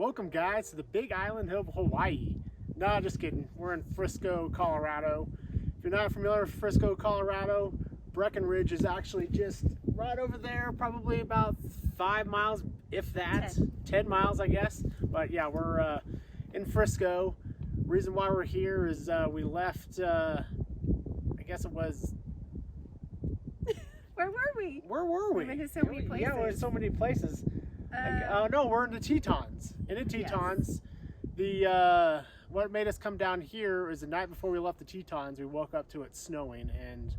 Welcome, guys, to the Big Island of Hawaii. No, just kidding. We're in Frisco, Colorado. If you're not familiar with Frisco, Colorado, Breckenridge is actually just right over there, probably about 5 miles, if that. 10 miles, I guess. But yeah, we're in Frisco. Reason why we're here is we left, I guess it was... Where were we? Where were we? We've been to so many places. Yeah, we're in so many places. No, we're in the Tetons. In the Tetons, yes. What made us come down here is the night before we left the Tetons, we woke up to it snowing, and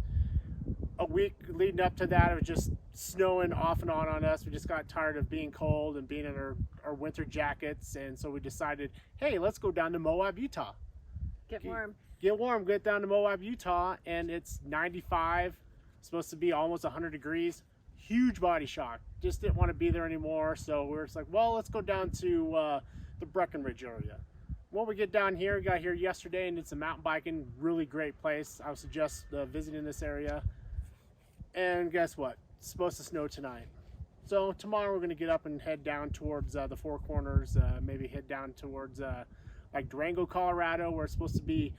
a week leading up to that, it was just snowing off and on us. We just got tired of being cold and being in our winter jackets, and so we decided, hey, let's go down to Moab, Utah. Get warm. Get warm. Get down to Moab, Utah, and it's 95. Supposed to be almost 100 degrees. Huge body shock. Just didn't want to be there anymore, so we were just like, well, let's go down to the Breckenridge area. When we get down here, got here yesterday and did some mountain biking. Really great place. I would suggest visiting this area. And guess what? It's supposed to snow tonight. So tomorrow we're going to get up and head down towards the Four Corners, maybe head down towards like Durango, Colorado, where it's supposed to be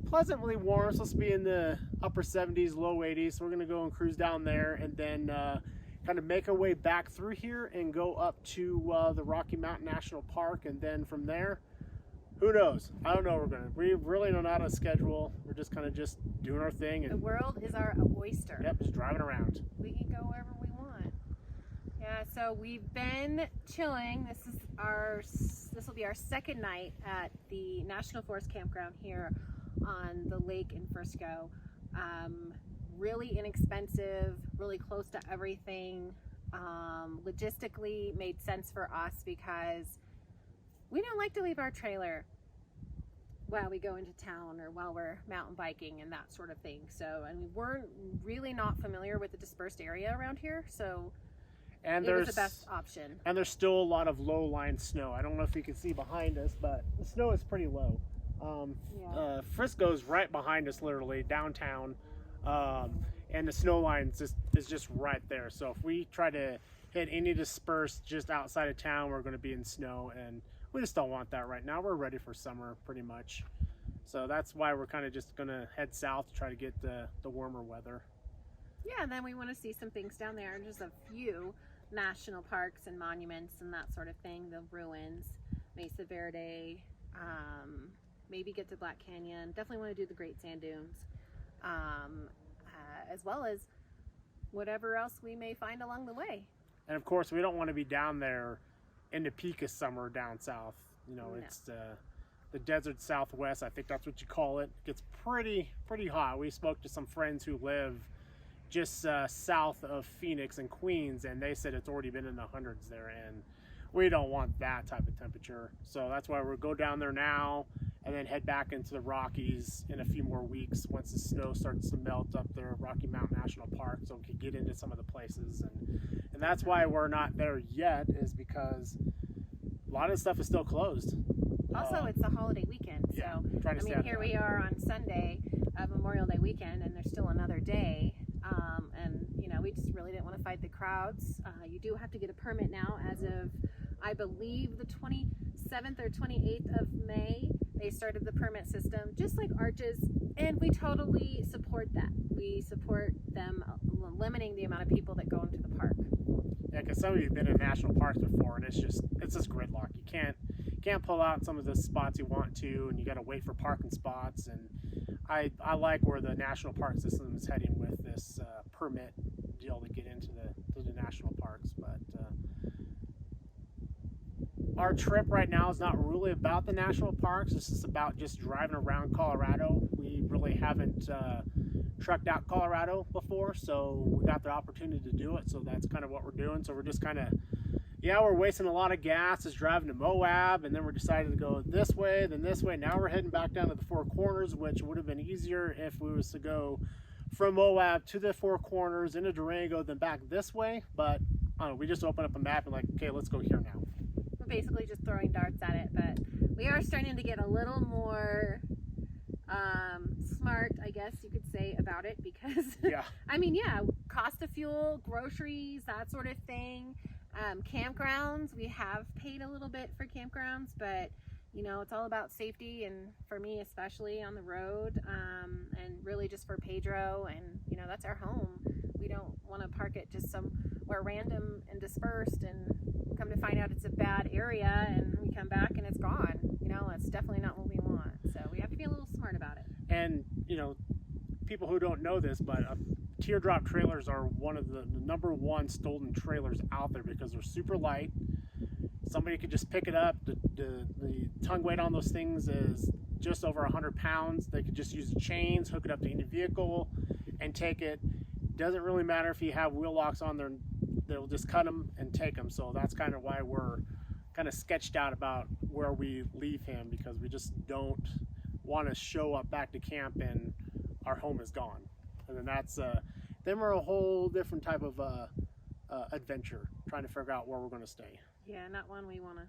pleasantly warm. It's supposed to be in the upper 70s, low 80s. So we're going to go and cruise down there and then kind of make our way back through here and go up to the Rocky Mountain National Park. And then from there, who knows? I don't know where we're going to. We really don't know how to schedule. We're just kind of just doing our thing. And the world is our oyster. Yep, just driving around. We can go wherever we want. Yeah, so we've been chilling. This will be our second night at the National Forest Campground here on the lake in Frisco. Really inexpensive, really close to everything. Logistically made sense for us because we don't like to leave our trailer while we go into town or while we're mountain biking and that sort of thing. So, and we're really not familiar with the dispersed area around here, so it was the best option. And there's still a lot of low-lying snow. I don't know if you can see behind us, but the snow is pretty low. Frisco's right behind us, literally downtown, and the snow line is just right there. So if we try to hit any dispersed just outside of town, we're going to be in snow, and we just don't want that right now. We're ready for summer pretty much, so that's why we're kind of just going to head south to try to get the warmer weather. Yeah, and then we want to see some things down there, just a few national parks and monuments and that sort of thing, the ruins, Mesa Verde, maybe get to Black Canyon. Definitely want to do the Great Sand Dunes, as well as whatever else we may find along the way. And of course, we don't want to be down there in the peak of summer down south. You know, no. It's the desert Southwest. I think that's what you call it. It gets pretty hot. We spoke to some friends who live just south of Phoenix and Queens, and they said it's already been in the hundreds there, and we don't want that type of temperature. So that's why we'll go down there now and then head back into the Rockies in a few more weeks once the snow starts to melt up there at Rocky Mountain National Park, so we can get into some of the places. And that's why we're not there yet, is because a lot of the stuff is still closed. Also, it's the holiday weekend. Yeah, so, I mean, here we are on Sunday, Memorial Day weekend, and there's still another day. And, you know, we just really didn't want to fight the crowds. You do have to get a permit now as of, I believe, the 27th or 28th of May. They started the permit system, just like Arches, and we totally support that. We support them limiting the amount of people that go into the park. Yeah, because some of you have been in national parks before, and it's just gridlock. You can't pull out some of the spots you want to, and you got to wait for parking spots. And I like where the national park system is heading with this permit deal to get into the national parks. But our trip right now is not really about the national parks. It's just about just driving around Colorado. We really haven't trucked out Colorado before, so we got the opportunity to do it. So that's kind of what we're doing. So we're just kind of, we're wasting a lot of gas is driving to Moab, and then we decided to go this way, then this way. Now we're heading back down to the Four Corners, which would have been easier if we was to go from Moab to the Four Corners into Durango, then back this way. But I don't know, we just opened up a map and like, okay, let's go here now. We're basically just throwing darts at it, but we are starting to get a little more smart, I guess you could say, about it, because I mean, cost of fuel, groceries, that sort of thing. Campgrounds, we have paid a little bit for campgrounds, but you know, it's all about safety, and for me especially on the road, and really just for Pedro, and you know, that's our home. We don't want to park it just somewhere random and dispersed and come to find out it's a bad area and we come back and it's gone. You know, that's definitely not what we want. So we have to be a little smart about it. And you know, people who don't know this, but teardrop trailers are one of the #1 stolen trailers out there because they're super light. Somebody could just pick it up. The tongue weight on those things is just over 100 pounds. They could just use the chains, hook it up to any vehicle, and take it. Doesn't really matter if you have wheel locks on there, they'll just cut them and take them. So that's kind of why we're kind of sketched out about where we leave him, because we just don't want to show up back to camp and our home is gone. And then that's them are a whole different type of adventure, trying to figure out where we're going to stay. Yeah, not one we want to.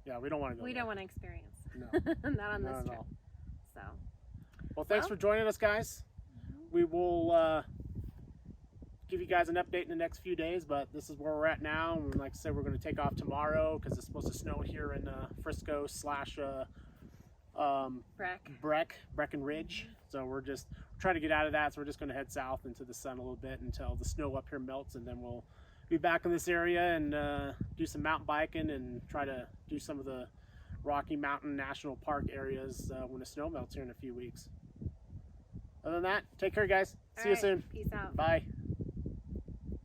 Yeah, we don't want to go. We there. don't want to experience. No, not on not this at trip. all. So. Well, thanks for joining us, guys. We will give you guys an update in the next few days, but this is where we're at now. And like I said, we're going to take off tomorrow because it's supposed to snow here in Frisco / Breckenridge. So we're just trying to get out of that. So we're just going to head south into the sun a little bit until the snow up here melts, and then we'll be back in this area and do some mountain biking and try to do some of the Rocky Mountain National Park areas when the snow melts here in a few weeks. Other than that, take care, guys. See you soon. Peace out. Bye.